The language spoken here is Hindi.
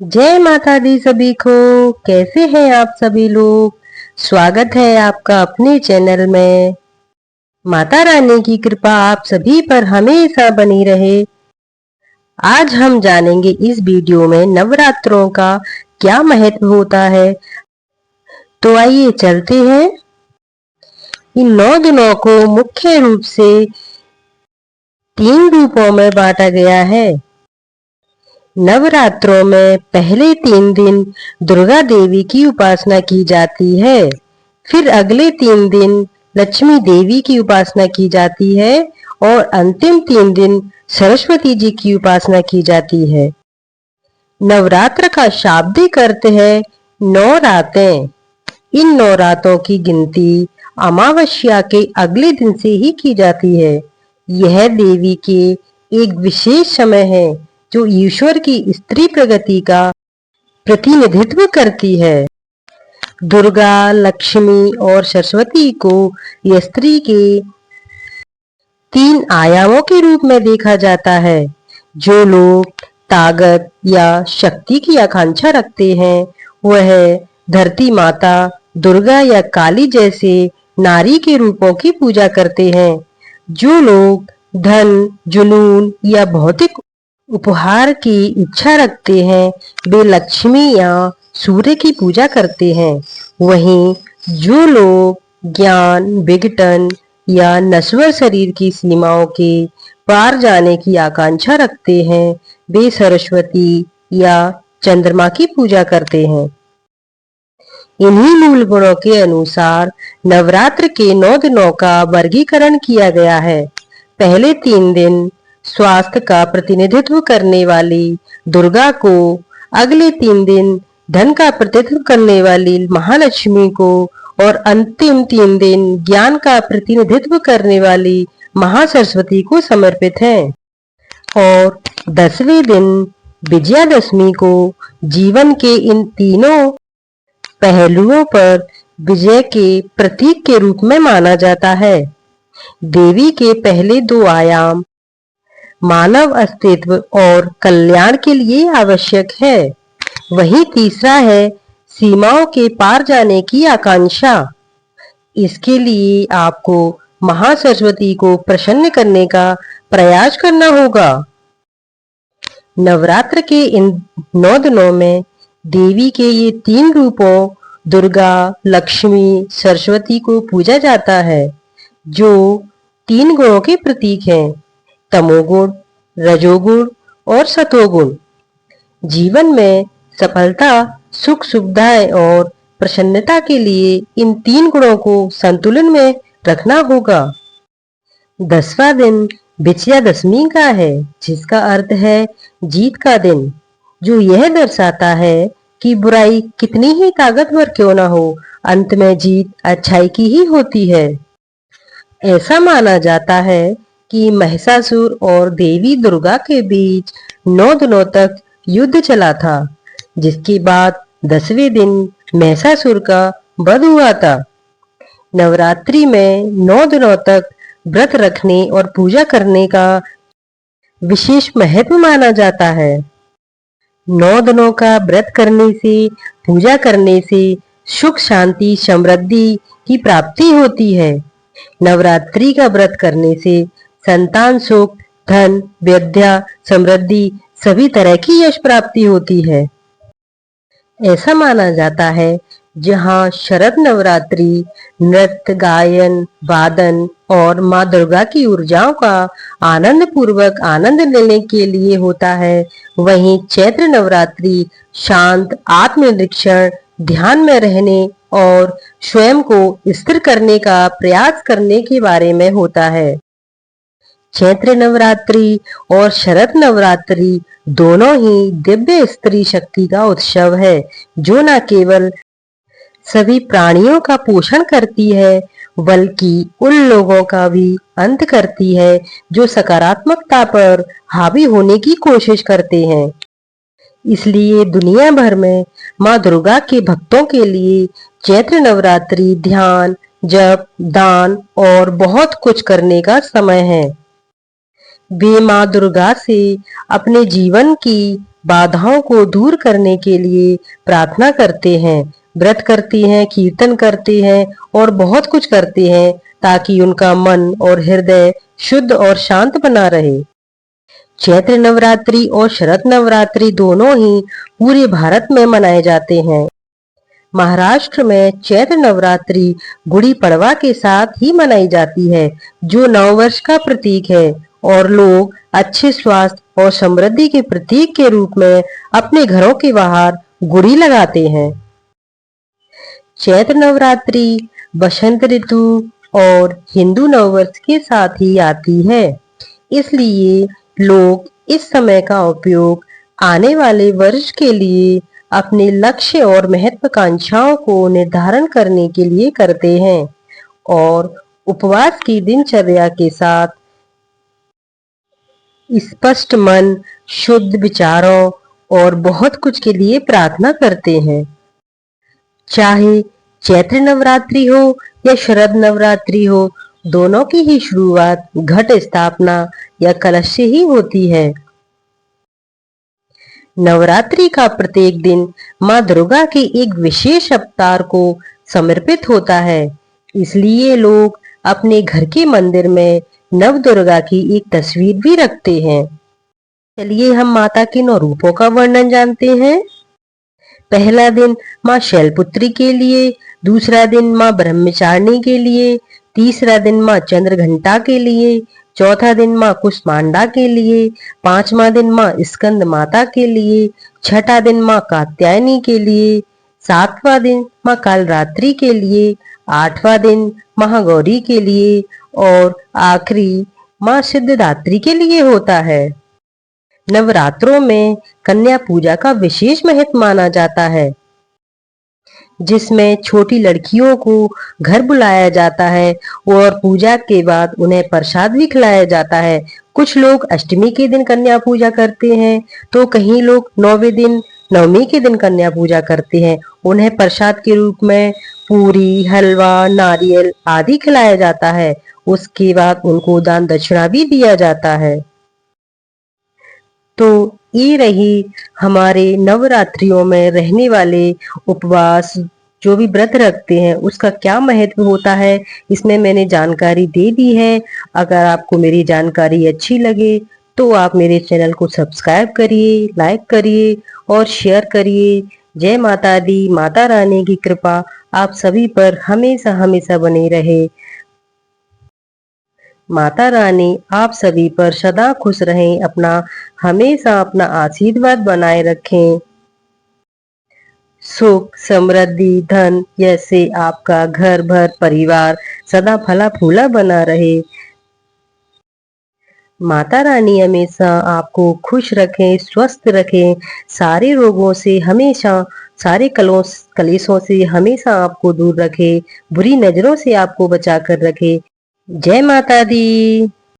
जय माता दी सभी को। कैसे हैं आप सभी लोग। स्वागत है आपका अपने चैनल में। माता रानी की कृपा आप सभी पर हमेशा बनी रहे। आज हम जानेंगे इस वीडियो में नवरात्रों का क्या महत्व होता है। तो आइए चलते हैं। इन 9 दिनों को मुख्य रूप से 3 रूपों में बांटा गया है। नवरात्रों में पहले 3 दिन दुर्गा देवी की उपासना की जाती है। फिर अगले 3 दिन लक्ष्मी देवी की उपासना की जाती है और अंतिम 3 दिन सरस्वती जी की उपासना की जाती है। नवरात्र का शाब्दिक अर्थ है 9 रातें। इन 9 रातों की गिनती अमावस्या के अगले दिन से ही की जाती है। यह देवी के एक विशेष समय है जो ईश्वर की स्त्री प्रगति का प्रतिनिधित्व करती है। दुर्गा, लक्ष्मी और सरस्वती को यह स्त्री के 3 आयामों के रूप में देखा जाता है। जो लोग ताकत या शक्ति की आकांक्षा रखते हैं वह धरती माता, दुर्गा या काली जैसे नारी के रूपों की पूजा करते हैं। जो लोग धन, जुनून या भौतिक उपहार की इच्छा रखते हैं वे लक्ष्मी या सूर्य की पूजा करते हैं। वहीं जो लोग ज्ञान, विघटन या नश्वर शरीर की सीमाओं के पार जाने की आकांक्षा रखते हैं वे सरस्वती या चंद्रमा की पूजा करते हैं। इन्हीं मूल गुणों के अनुसार नवरात्र के 9 दिनों का वर्गीकरण किया गया है। पहले 3 दिन स्वास्थ्य का प्रतिनिधित्व करने वाली दुर्गा को, अगले 3 दिन धन का प्रतिनिधित्व करने वाली महालक्ष्मी को और अंतिम 3 दिन ज्ञान का प्रतिनिधित्व करने वाली महासरस्वती को समर्पित हैं। और 10वें दिन विजयादशमी को जीवन के इन तीनों पहलुओं पर विजय के प्रतीक के रूप में माना जाता है। देवी के पहले 2 आयाम मानव अस्तित्व और कल्याण के लिए आवश्यक है। वही तीसरा है सीमाओं के पार जाने की आकांक्षा। इसके लिए आपको महासरस्वती को प्रसन्न करने का प्रयास करना होगा। नवरात्र के इन 9 दिनों में देवी के ये 3 रूपों दुर्गा, लक्ष्मी, सरस्वती को पूजा जाता है जो 3 गुणों के प्रतीक हैं, तमोगुण, रजोगुण और सतोगुण। जीवन में सफलता, सुख सुविधाएं और प्रसन्नता के लिए इन 3 गुणों को संतुलन में रखना होगा। 10वां दिन विजयादशमी का है जिसका अर्थ है जीत का दिन, जो यह दर्शाता है कि बुराई कितनी ही ताकतवर क्यों न हो, अंत में जीत अच्छाई की ही होती है। ऐसा माना जाता है कि महिषासुर और देवी दुर्गा के बीच 9 दिनों तक युद्ध चला था, जिसके बाद 10वें दिन महिषासुर का वध हुआ था। नवरात्रि में 9 दिनों तक व्रत रखने और पूजा करने का विशेष महत्व माना जाता है। 9 दिनों का व्रत करने से, पूजा करने से सुख, शांति, समृद्धि की प्राप्ति होती है। नवरात्रि का व्रत करने से संतान सुख, धन, विद्या, समृद्धि सभी तरह की यश प्राप्ति होती है। ऐसा माना जाता है जहाँ शरद नवरात्रि नृत्य, गायन, वादन और माँ दुर्गा की ऊर्जाओं का आनंद पूर्वक आनंद लेने के लिए होता है, वहीं चैत्र नवरात्रि शांत, आत्मनिरीक्षण, ध्यान में रहने और स्वयं को स्थिर करने का प्रयास करने के बारे में होता है। चैत्र नवरात्रि और शरद नवरात्रि दोनों ही दिव्य स्त्री शक्ति का उत्सव है, जो न केवल सभी प्राणियों का पोषण करती है बल्कि उन लोगों का भी अंत करती है जो सकारात्मकता पर हावी होने की कोशिश करते हैं। इसलिए दुनिया भर में माँ दुर्गा के भक्तों के लिए चैत्र नवरात्रि ध्यान, जप, दान और बहुत कुछ करने का समय है। वे माँ दुर्गा से अपने जीवन की बाधाओं को दूर करने के लिए प्रार्थना करते हैं, व्रत करती हैं, कीर्तन करते हैं और बहुत कुछ करते हैं ताकि उनका मन और हृदय शुद्ध और शांत बना रहे। चैत्र नवरात्रि और शरद नवरात्रि दोनों ही पूरे भारत में मनाए जाते हैं। महाराष्ट्र में चैत्र नवरात्रि गुड़ी पड़वा के साथ ही मनाई जाती है, जो नववर्ष का प्रतीक है और लोग अच्छे स्वास्थ्य और समृद्धि के प्रतीक के रूप में अपने घरों के बाहर गुड़ी लगाते हैं। चैत्र नवरात्रि बसंत ऋतु और हिंदू नववर्ष के साथ ही आती है, इसलिए लोग इस समय का उपयोग आने वाले वर्ष के लिए अपने लक्ष्य और महत्वाकांक्षाओं को निर्धारण करने के लिए करते हैं और उपवास की दिनचर्या के साथ स्पष्ट मन, शुद्ध विचारों और बहुत कुछ के लिए प्रार्थना करते हैं। चाहे चैत्र नवरात्रि हो या शरद नवरात्रि हो, दोनों की ही शुरुआत घट स्थापना या कलश से ही होती है। नवरात्रि का प्रत्येक दिन माँ दुर्गा के एक विशेष अवतार को समर्पित होता है, इसलिए लोग अपने घर के मंदिर में नव दुर्गा की एक तस्वीर भी रखते हैं। चलिए हम माता के 9 रूपों का वर्णन जानते हैं। पहला दिन माँ शैलपुत्री के लिए, दूसरा दिन माँ ब्रह्मचारिणी के लिए, तीसरा दिन माँ चंद्रघंटा के लिए, चौथा दिन माँ कुष्मांडा के लिए, पांचवा दिन माँ स्कंद माता के लिए, छठा दिन माँ कात्यायनी के लिए, सातवां दिन माँ कालरात्रि के लिए, आठवां दिन महागौरी के लिए और आखिरी माँ सिद्धदात्री के लिए होता है। नवरात्रों में कन्या पूजा का विशेष महत्व माना जाता है, जिसमें छोटी लड़कियों को घर बुलाया जाता है और पूजा के बाद उन्हें प्रसाद भी खिलाया जाता है। कुछ लोग अष्टमी के दिन कन्या पूजा करते हैं, तो कहीं लोग 9वें दिन, नवमी के दिन कन्या पूजा करते हैं। उन्हें प्रसाद के रूप में पूरी, हलवा, नारियल आदि खिलाया जाता है। उसके बाद उनको दान दक्षिणा भी दिया जाता है। तो ये रही हमारे नवरात्रियों में रहने वाले उपवास, जो भी व्रत रखते हैं उसका क्या महत्व होता है, इसमें मैंने जानकारी दे दी है। अगर आपको मेरी जानकारी अच्छी लगे तो आप मेरे चैनल को सब्सक्राइब करिए, लाइक करिए और शेयर करिए। जय माता दी। माता रानी की कृपा आप सभी पर हमेशा हमेशा बनी रहे। माता रानी आप सभी पर सदा खुश रहें, हमेशा अपना आशीर्वाद बनाए रखें। सुख, समृद्धि, धन जैसे आपका घर भर परिवार सदा फला फूला बना रहे। माता रानी हमेशा आपको खुश रखें, स्वस्थ रखें, सारे रोगों से हमेशा, सारे कलेशों से हमेशा आपको दूर रखे, बुरी नजरों से आपको बचा कर रखे। जय माता दी।